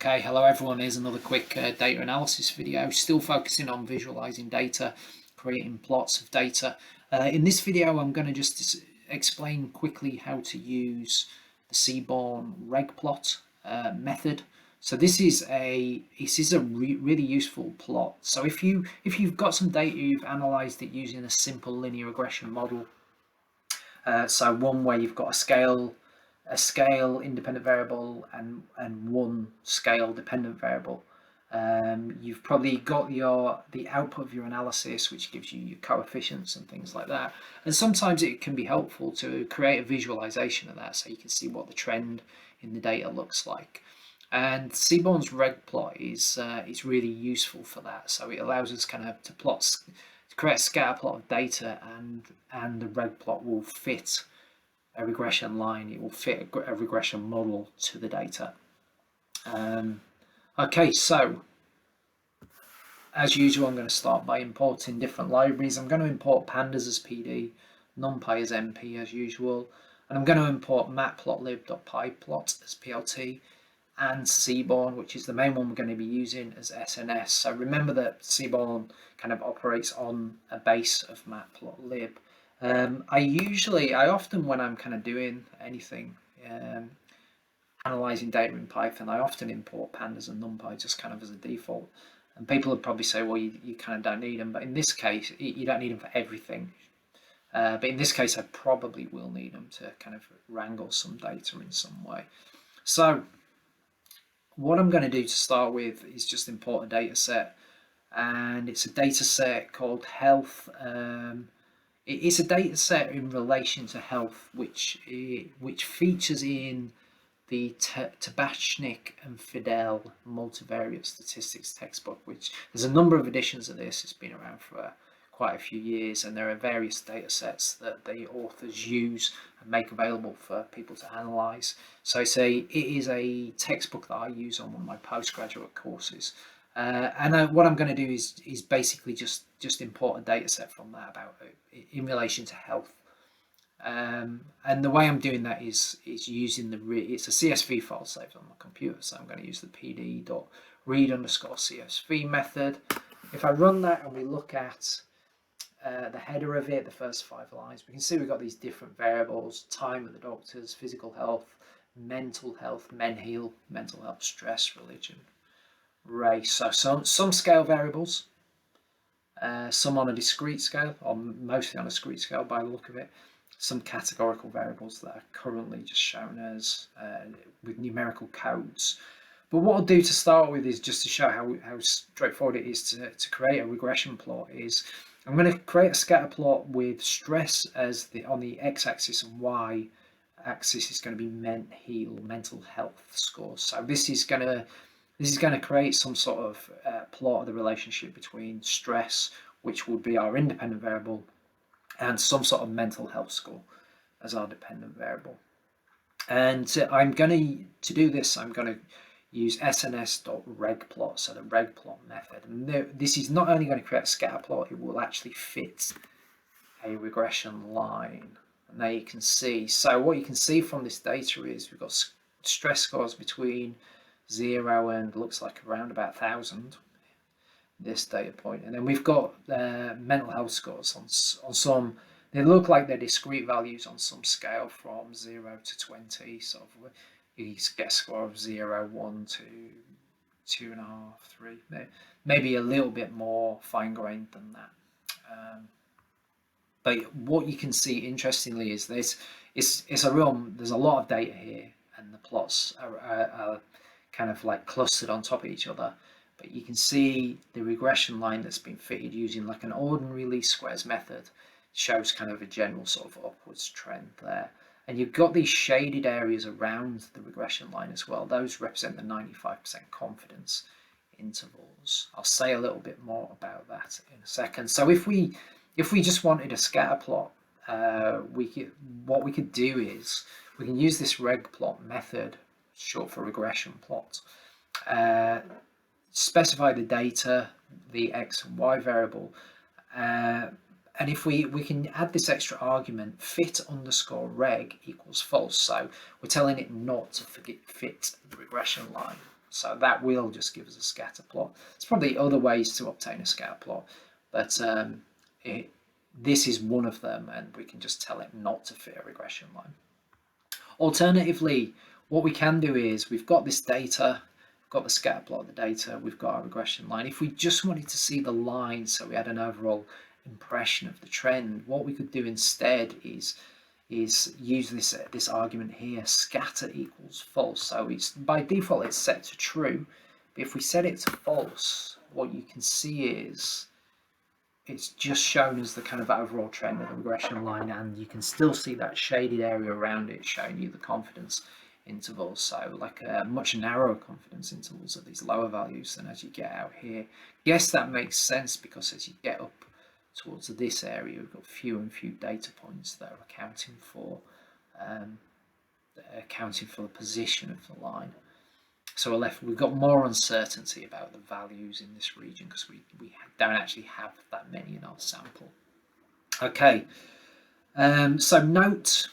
Okay, hello everyone, here's another quick data analysis video, still focusing on visualizing data, creating plots of data. In this video I'm going to just explain quickly how to use the seaborn regplot method. So this is a really useful plot. So if you've got some data, you've analyzed it using a simple linear regression model, so one where you've got a scale independent variable and one scale dependent variable. You've probably got the output of your analysis, which gives you your coefficients and things like that. And sometimes it can be helpful to create a visualization of that so you can see what the trend in the data looks like. And seaborn's regplot is really useful for that. So it allows us kind of to create a scatter plot of data, and the regplot will fit a regression line. It will fit a regression model to the data. Okay, so as usual, I'm going to start by importing different libraries. I'm going to import pandas as PD, numpy as NP as usual, and I'm going to import matplotlib.pyplot as PLT, and seaborn, which is the main one we're going to be using, as SNS. So remember that seaborn kind of operates on a base of matplotlib. I often, when I'm kind of doing anything, analyzing data in Python, I often import pandas and numpy just kind of as a default. And people would probably say, well, you kind of don't need them. But in this case, you don't need them for everything. But in this case, I probably will need them to kind of wrangle some data in some way. So what I'm going to do to start with is just import a data set. And it's a data set called health. It's a data set in relation to health, which features in the Tabachnik and Fidel multivariate statistics textbook, which there's a number of editions of this. It's been around for quite a few years, and there are various data sets that the authors use and make available for people to analyze. So it is a textbook that I use on one of my postgraduate courses. What I'm going to do is basically just import a data set from that in relation to health. And the way I'm doing that is using it's a CSV file saved on my computer, so I'm going to use the pd.read_csv method. If I run that and we look at the header of it, the first 5 lines, we can see we've got these different variables: time at the doctor's, physical health, mental health, mental health, stress, religion, race. So some scale variables, some on a discrete scale, or mostly on a discrete scale by the look of it. Some categorical variables that are currently just shown as with numerical codes. But what I'll do to start with is just to show how straightforward it is to create a regression plot. Is I'm going to create a scatter plot with stress as on the x-axis and y-axis is going to be mental health scores. So this is going to create some sort of plot of the relationship between stress, which would be our independent variable, and some sort of mental health score as our dependent variable. And to do this, I'm going to use sns.regplot, so the regplot method. And this is not only going to create a scatter plot, it will actually fit a regression line. And there you can see. So what you can see from this data is we've got stress scores between 0 and looks like around about 1,000. This data point, and then we've got mental health scores on some. They look like they're discrete values on some scale from 0 to 20. Sort of, you get a score of 0, 1, 2, 2.5, 3. Maybe a little bit more fine-grained than that. But what you can see, interestingly, is there's a lot of data here, and the plots are kind of like clustered on top of each other. But you can see the regression line that's been fitted using like an ordinary least squares method shows kind of a general sort of upwards trend there. And you've got these shaded areas around the regression line as well. Those represent the 95% confidence intervals. I'll say a little bit more about that in a second. So if we just wanted a scatter plot, what we could do is we can use this regplot method, short for regression plot. Specify the data, the x and y variable, and if we can add this extra argument, fit_reg equals false. So we're telling it not to fit the regression line. So that will just give us a scatter plot. There's probably other ways to obtain a scatter plot, but this is one of them, and we can just tell it not to fit a regression line. Alternatively, what we can do is we've got this data, we've got the scatter plot of the data, we've got our regression line. If we just wanted to see the line, so we had an overall impression of the trend, what we could do instead is use this argument here, scatter equals false. So it's by default it's set to true, but if we set it to false, what you can see is it's just shown as the kind of overall trend of the regression line, and you can still see that shaded area around it showing you the confidence intervals. So like much narrower confidence intervals at these lower values than as you get out here. Yes, that makes sense, because as you get up towards this area, we've got fewer and fewer data points that are accounting for the position of the line. So we've got more uncertainty about the values in this region because we don't actually have that many in our sample. Okay, so note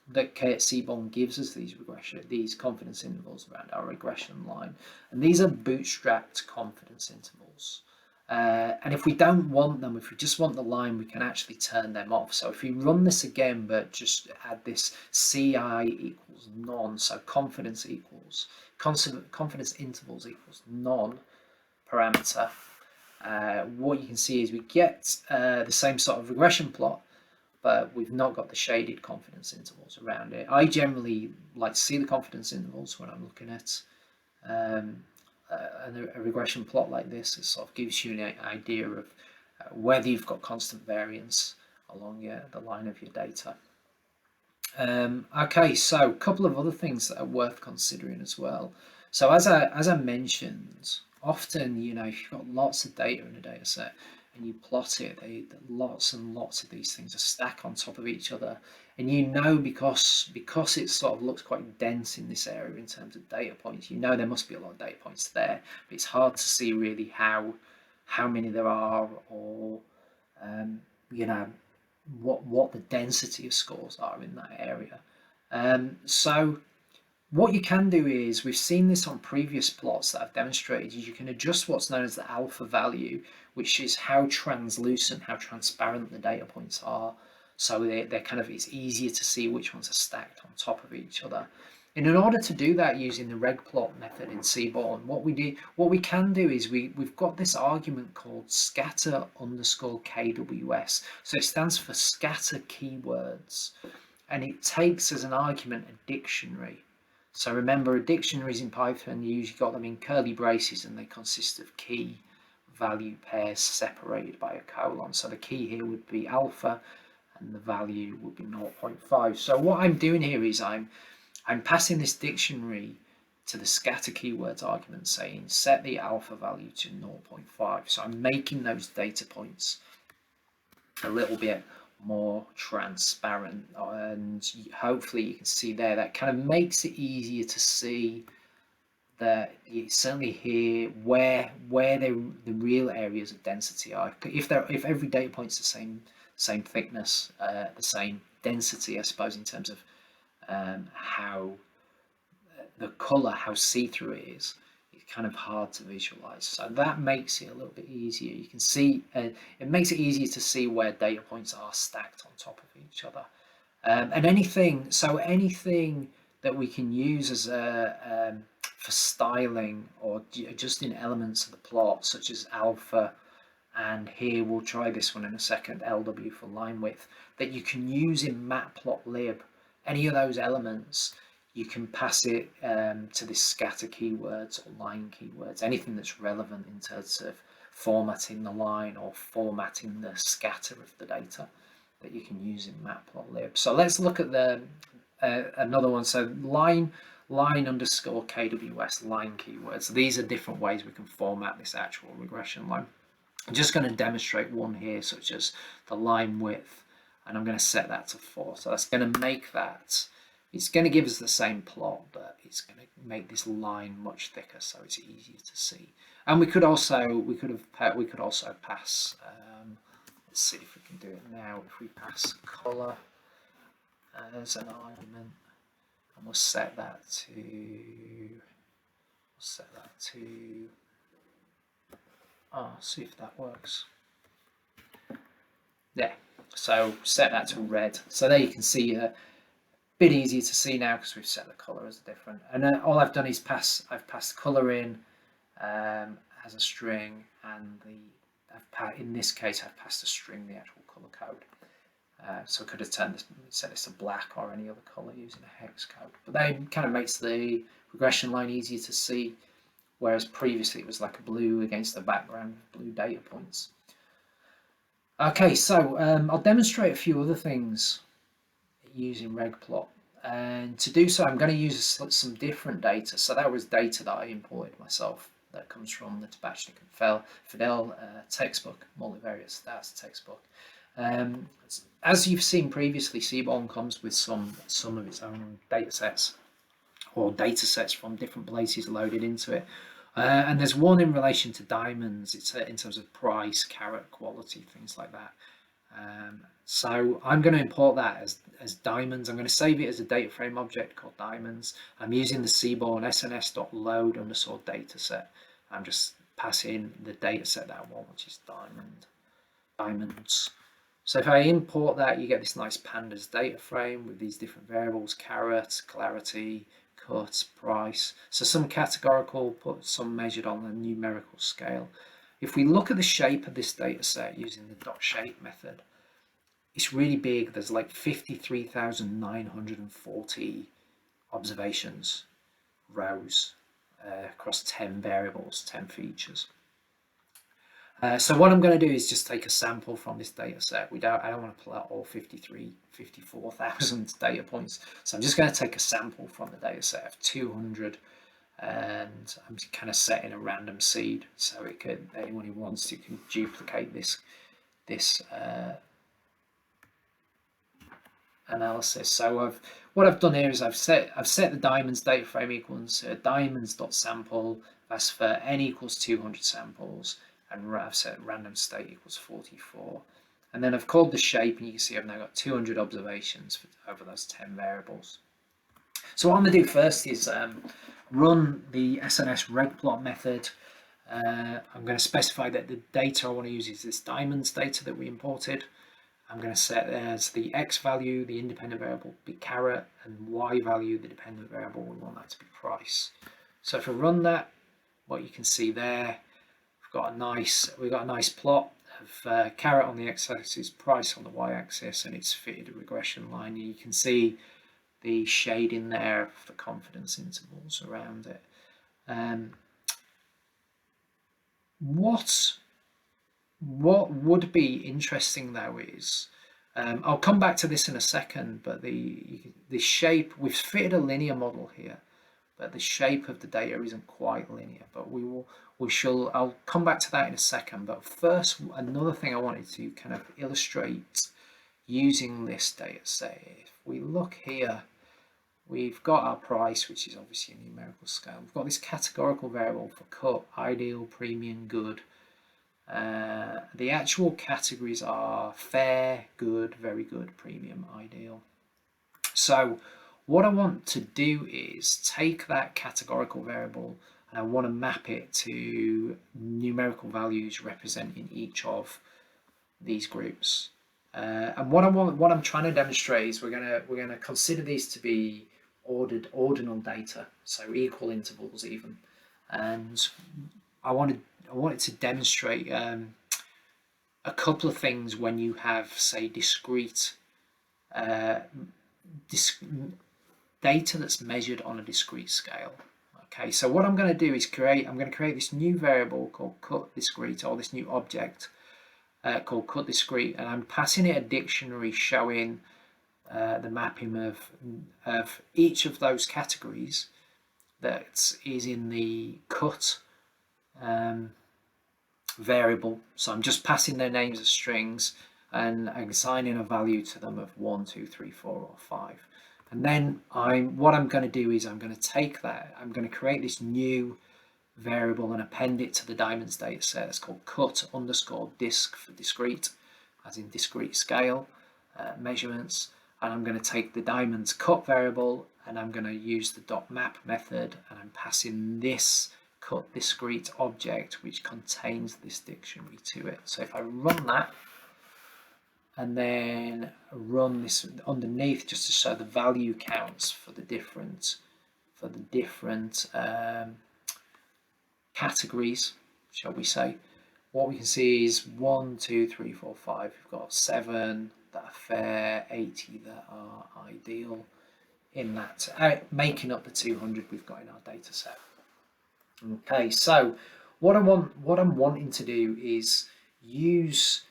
that seaborn gives us these confidence intervals around our regression line, and these are bootstrapped confidence intervals. And if we don't want them, if we just want the line, we can actually turn them off. So if we run this again, but just add this CI equals none, so confidence intervals equals none parameter, what you can see is we get the same sort of regression plot, but we've not got the shaded confidence intervals around it. I generally like to see the confidence intervals when I'm looking at a regression plot like this. It sort of gives you an idea of whether you've got constant variance along the line of your data. Okay, so a couple of other things that are worth considering as well. So as I mentioned, often, if you've got lots of data in a data set and you plot it, lots and lots of these things are stacked on top of each other, and because it sort of looks quite dense in this area in terms of data points, there must be a lot of data points there, but it's hard to see really how many there are, or what the density of scores are in that area. So what you can do is, we've seen this on previous plots that I've demonstrated, is you can adjust what's known as the alpha value, which is how translucent, how transparent the data points are. So they're kind of, it's easier to see which ones are stacked on top of each other. And in order to do that using the regplot method in seaborn, what we can do is we've got this argument called scatter underscore KWS. So it stands for scatter keywords, and it takes as an argument a dictionary. So remember, dictionaries in Python, you usually got them in curly braces, and they consist of key value pairs separated by a colon. So the key here would be alpha, and the value would be 0.5. So what I'm doing here is I'm passing this dictionary to the scatter keywords argument, saying set the alpha value to 0.5. So I'm making those data points a little bit more transparent, and hopefully you can see there that kind of makes it easier to see that certainly here where the real areas of density are. If every data point's the same thickness, the same density, I suppose, in terms of how the color, how see-through it is, it's kind of hard to visualize. So that makes it a little bit easier. You can see it makes it easier to see where data points are stacked on top of each other, and anything that we can use as for styling or adjusting elements of the plot, such as alpha, and here we'll try this one in a second, LW for line width, that you can use in matplotlib. Any of those elements, you can pass it to this scatter keywords or line keywords, anything that's relevant in terms of formatting the line or formatting the scatter of the data that you can use in matplotlib. So let's look at the another one. So line underscore KWS line keywords. These are different ways we can format this actual regression line. I'm just going to demonstrate one here, such as the line width, and I'm going to set that to 4. So that's going to make that, it's going to give us the same plot, but it's going to make this line much thicker, so it's easier to see. And we could also pass. Let's see if we can do it now. If we pass color as an argument, and we'll set that to, see if that works. Yeah, so set that to red. So there you can see a bit easier to see now because we've set the color as different. And all I've done is I've passed color in as a string, and in this case I've passed a string, the actual color code. So I could have set this to black or any other color using a hex code. But that kind of makes the regression line easier to see, whereas previously it was like a blue against the background with blue data points. Okay, so I'll demonstrate a few other things using regplot. And to do so, I'm going to use some different data. So that was data that I imported myself. That comes from the Tabachnik and Fidel textbook, multivariate stats textbook. As you've seen previously, seaborn comes with some of its own data sets, or data sets from different places loaded into it. And there's one in relation to diamonds. It's in terms of price, carat, quality, things like that. So I'm going to import that as diamonds. I'm going to save it as a data frame object called diamonds. I'm using the seaborn sns.load_dataset. I'm just passing the data set that I want, which is diamonds. So if I import that, you get this nice pandas data frame with these different variables: carat, clarity, cut, price. So some categorical, some measured on a numerical scale. If we look at the shape of this data set using the .shape method, it's really big. There's like 53,940 observations, rows, across 10 variables, 10 features. So what I'm going to do is just take a sample from this data set. I don't want to pull out all 54,000 data points. So I'm just going to take a sample from the data set of 200, and I'm kind of setting a random seed, so it could, anyone who wants to can duplicate this analysis. So what I've done here is I've set the diamonds data frame equals diamonds.sample. That's for n equals 200 samples, and I've set random state equals 44. And then I've called the shape, and you can see I've now got 200 observations over those 10 variables. So what I'm going to do first is run the SNS regplot method. I'm going to specify that the data I want to use is this diamonds data that we imported. I'm going to set as the x value, the independent variable, be carat, and y value, the dependent variable, we want that to be price. So if I run that, what you can see there, we've got a nice plot of carat on the x-axis, price on the y-axis, and it's fitted a regression line. You can see the shading there for confidence intervals around it. What would be interesting though is, I'll come back to this in a second, but the shape, we've fitted a linear model here, but the shape of the data isn't quite linear, but I'll come back to that in a second. But first, another thing I wanted to kind of illustrate using this data set, if we look here, we've got our price, which is obviously a numerical scale. We've got this categorical variable for cut, ideal, premium, good. The actual categories are fair, good, very good, premium, ideal. So what I want to do is take that categorical variable and I want to map it to numerical values representing each of these groups. And what I'm trying to demonstrate is we're gonna consider these to be ordinal data, so equal intervals even, and I wanted to demonstrate a couple of things when you have, say, discrete data that's measured on a discrete scale. Okay, so what I'm going to do is create this new variable called cut discrete, or this new object called cut discrete, and I'm passing it a dictionary showing the mapping of each of those categories that is in the cut variable. So I'm just passing their names as strings and assigning a value to them of 1, 2, 3, 4, or 5. And then what I'm going to do is I'm going to take that, I'm going to create this new variable and append it to the diamonds data set. It's called cut_disc for discrete, as in discrete scale measurements. And I'm going to take the diamonds cut variable and I'm going to use the .map method, and I'm passing this cut discrete object which contains this dictionary to it. So if I run that and then run this underneath just to show the value counts for the different categories, shall we say, what we can see is 1, 2, 3, 4, 5. We've got 7 that are fair, 80 that are ideal, in that making up the 200 we've got in our data set. Okay, so what I'm wanting to do is use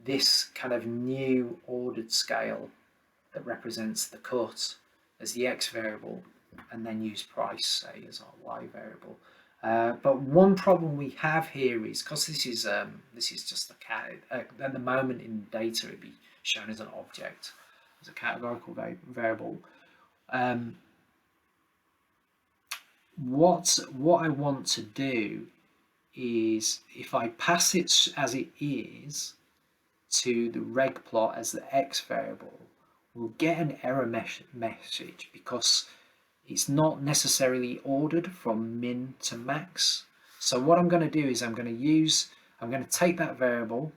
this kind of new ordered scale that represents the cut as the x variable, and then use price, say, as our y variable. But one problem we have here is, because this is just at the moment in data it'd be shown as an object, as a categorical variable. What I want to do is, if I pass it as it is to the regplot as the x variable, we'll get an error message because it's not necessarily ordered from min to max. So what I'm going to do is I'm going to take that variable,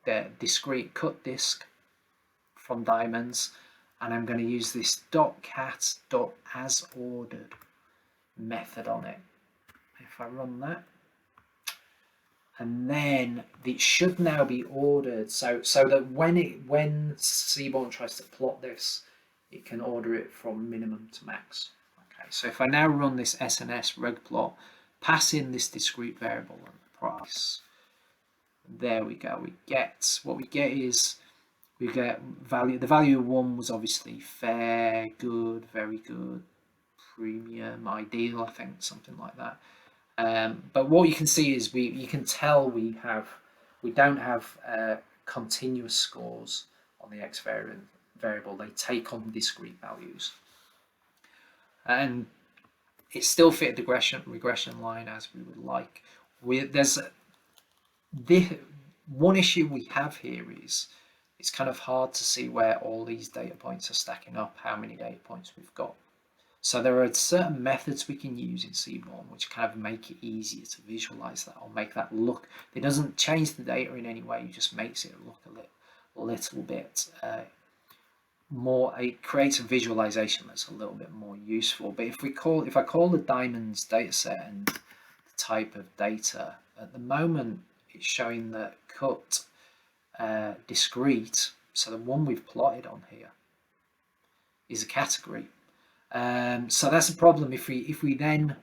the discrete cut disk from diamonds, and I'm going to use this .cat.asOrdered method on it. If I run that, and then it should now be ordered so that when Seaborn tries to plot this, it can order it from minimum to max. Okay, so if I now run this SNS regplot, pass in this discrete variable and the price, there we go. What we get is we get value. The value of 1 was obviously fair, good, very good, premium, ideal, I think, something like that. But what you can see is you can tell we don't have continuous scores on the x variable. They take on discrete values, and it still fit the regression line as we would like. There's one issue we have here is it's kind of hard to see where all these data points are stacking up, how many data points we've got. So there are certain methods we can use in Seaborn which kind of make it easier to visualize that, or make that look. It doesn't change the data in any way, it just makes it look a little bit more. It creates a visualization that's a little bit more useful. But if I call the diamonds data set and the type of data, at the moment it's showing that cut discrete, so the one we've plotted on here is a category. So that's a problem. If we then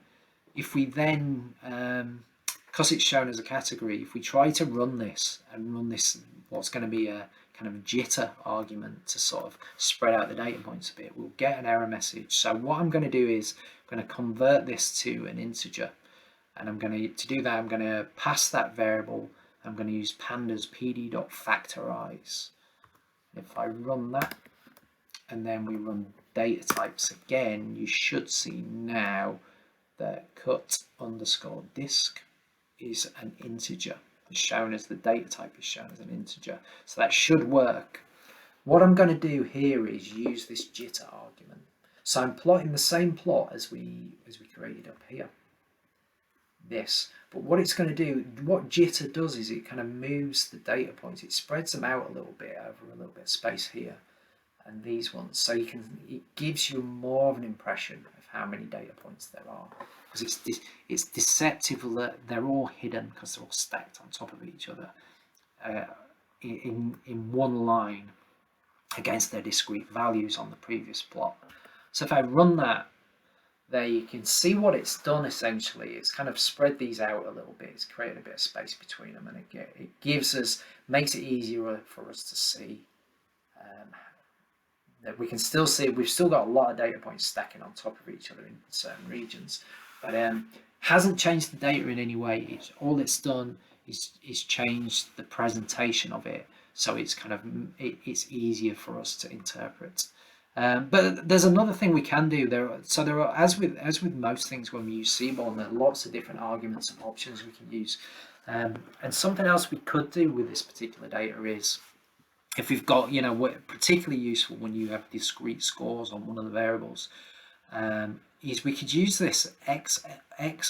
because it's shown as a category, if we try to run this what's going to be a kind of jitter argument to sort of spread out the data points a bit, we'll get an error message. So what I'm going to do is I'm going to convert this to an integer, and to do that I'm going to pass that variable. I'm going to use pandas pd.factorize. If I run that and then we run data types again, you should see now that cut underscore disk is an integer. It's shown as the data type is shown as an integer. So that should work. What I'm going to do here is use this jitter argument. So I'm plotting the same plot as we created up here. This. But what it's going to do, what jitter does is it kind of moves the data points. It spreads them out a little bit over a little bit of space here. And these ones, so it gives you more of an impression of how many data points there are, because it's deceptive that they're all hidden because they're all stacked on top of each other in one line against their discrete values on the previous plot. So if I run that, there you can see what it's done. Essentially, it's kind of spread these out a little bit. It's created a bit of space between them, and it makes it easier for us to see. That we can still see we've still got a lot of data points stacking on top of each other in certain regions, but hasn't changed the data in any way. All it's done is changed the presentation of it, so it's kind of it's easier for us to interpret. But there's another thing we can do. There are, as with most things when we use Seaborn, there are lots of different arguments and options we can use. And something else we could do with this particular data is, if we've got, particularly useful when you have discrete scores on one of the variables, is we could use this x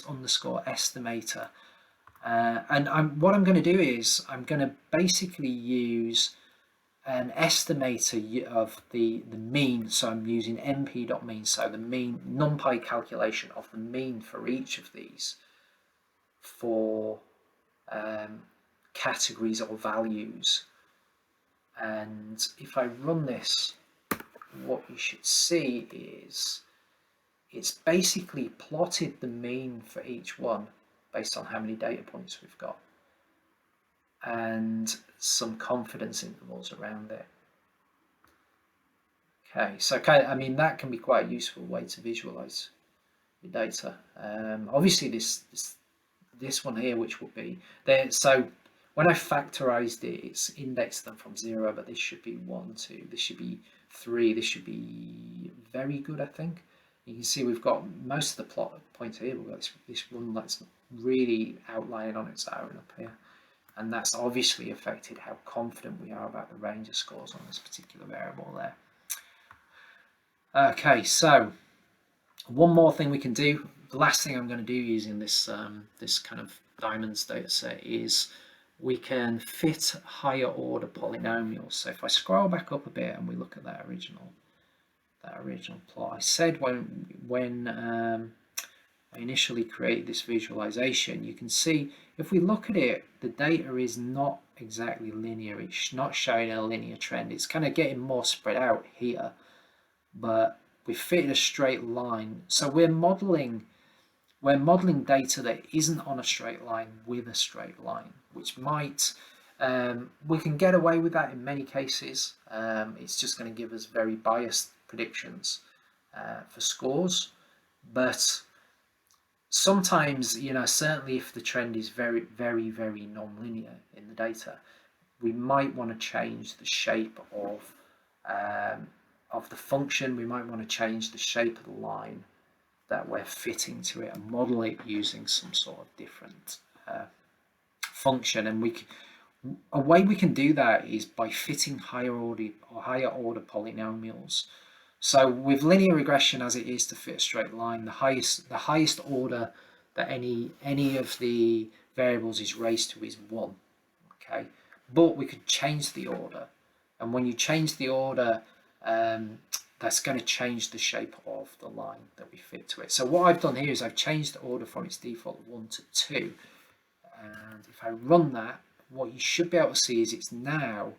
underscore estimator. And what I'm going to do is I'm going to basically use an estimator of the mean. So I'm using np.mean, so the mean numpy calculation of the mean for each of these for categories or values. And if I run this, what you should see is it's basically plotted the mean for each one based on how many data points we've got and some confidence intervals around it. Okay, so I mean that can be quite a useful way to visualize your data. Obviously this one here, which will be there. So when I factorized it, it's indexed them from 0, but this should be 1, 2, this should be 3, this should be very good, I think. You can see we've got most of the plot points here. We've got this one that's really outlining on its own up here. And that's obviously affected how confident we are about the range of scores on this particular variable there. Okay, so one more thing we can do. The last thing I'm going to do using this this kind of diamonds data set is we can fit higher order polynomials. So if I scroll back up a bit and we look at that original plot, I said when I initially created this visualization, you can see if we look at it, the data is not exactly linear. It's not showing a linear trend. It's kind of getting more spread out here, but we fitted a straight line. So we're modeling data that isn't on a straight line with a straight line, which might we can get away with that in many cases. It's just going to give us very biased predictions for scores, but sometimes, you know, certainly if the trend is very, very, very non-linear in the data, we might want to change the shape of the function. We might want to change the shape of the line that we're fitting to it and model it using some sort of different function. And a way we can do that is by fitting higher order polynomials. So with linear regression, as it is to fit a straight line, the highest order that any of the variables is raised to is 1. Okay, but we could change the order, and when you change the order, that's going to change the shape of the line that we fit to it. So what I've done here is I've changed the order from its default 1 to 2, and if I run that, what you should be able to see is it's now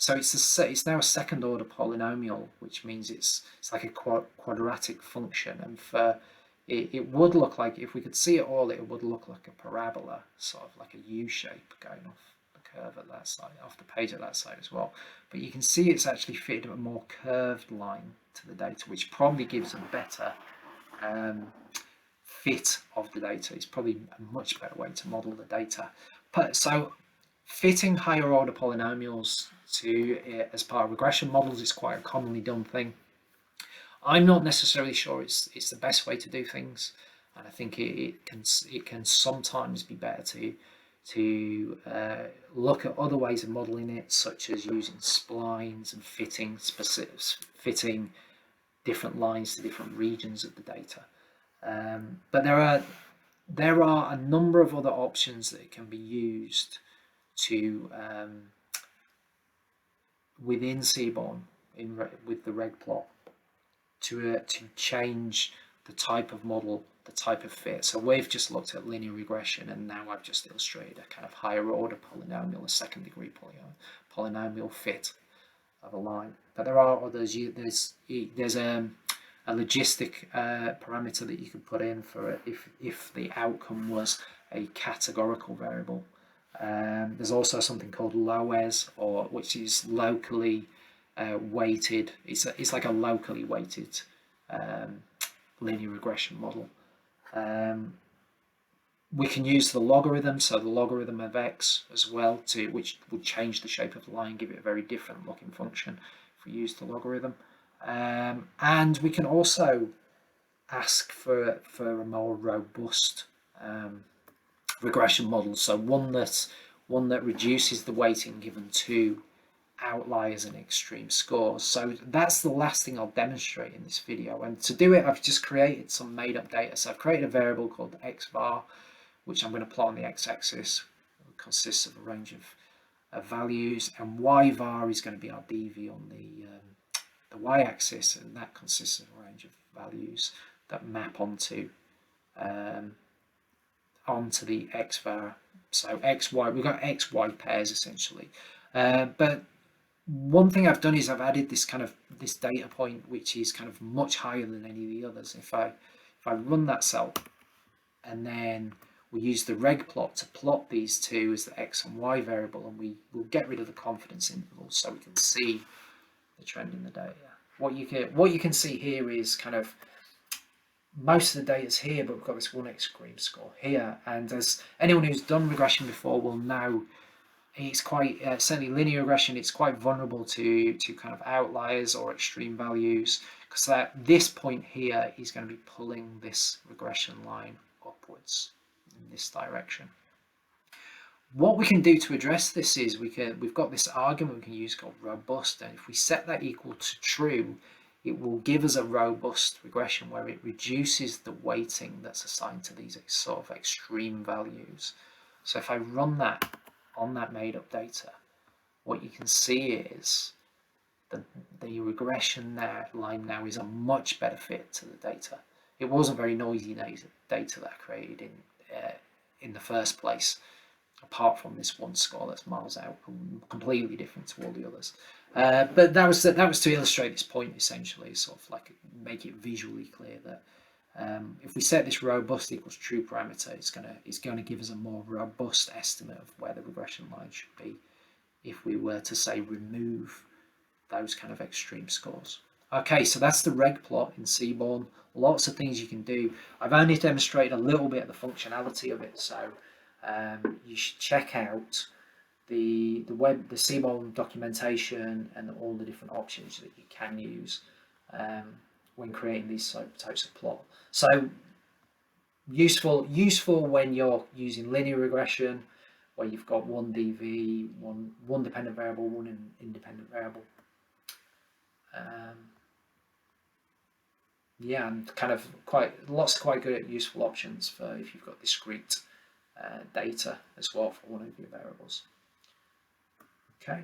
a second order polynomial, which means it's like a quadratic function, and for it would look like, if we could see it all, it would look like a parabola, sort of like a U shape going off the curve at that side, off the page at that side as well. But you can see it's actually fitted a more curved line to the data, which probably gives a better fit of the data. It's probably a much better way to model the data. So fitting higher order polynomials to as part of regression models is quite a commonly done thing. I'm not necessarily sure it's the best way to do things, and I think it can sometimes be better to look at other ways of modeling it, such as using splines and fitting different lines to different regions of the data. But there are a number of other options that can be used to within seaborn with the regplot to change the type of model, the type of fit. So we've just looked at linear regression, and now I've just illustrated a kind of higher order polynomial, a second degree polynomial fit of a line. But there are others. There's a logistic parameter that you could put in for if the outcome was a categorical variable. There's also something called LOES, which is locally weighted. It's like a locally weighted linear regression model. We can use the logarithm, so the logarithm of x as well, which would change the shape of the line, give it a very different looking function if we use the logarithm. And we can also ask for a more robust regression model, so one that reduces the weighting given to outliers and extreme scores. So that's the last thing I'll demonstrate in this video. And to do it, I've just created some made up data. So I've created a variable called xvar, which I'm going to plot on the x-axis. It consists of a range of values, and yvar is going to be our dv on the y-axis, and that consists of a range of values that map onto the xvar. So xy, we've got xy pairs essentially. But one thing I've done is I've added this data point, which is kind of much higher than any of the others. If I run that cell, and then we use the regplot to plot these two as the x and y variable, and we will get rid of the confidence intervals so we can see the trend in the data. What you can see here is kind of most of the data's here, but we've got this one extreme score here. And as anyone who's done regression before will know, it's quite certainly linear regression. It's quite vulnerable to kind of outliers or extreme values, because this point here is going to be pulling this regression line upwards in this direction. What we can do to address this is we've got this argument we can use called robust, and if we set that equal to true, it will give us a robust regression where it reduces the weighting that's assigned to these sort of extreme values. So if I run that on that made up data, what you can see is the regression line now is a much better fit to the data. It wasn't very noisy data that I created in the first place, apart from this one score that's miles out, completely different to all the others. But that was to illustrate this point essentially, sort of like make it visually clear that if we set this robust equals true parameter, it's going to give us a more robust estimate of where the regression line should be if we were to say remove those kind of extreme scores. Okay, so that's the reg plot in Seaborn. Lots of things you can do. I've only demonstrated a little bit of the functionality of it, so you should check out the Seaborn documentation and all the different options that you can use when creating these types of plot. So useful when you're using linear regression, where you've got one DV, one dependent variable, one independent variable. Yeah, and kind of quite good useful options for if you've got discrete data as well for one of your variables. Okay.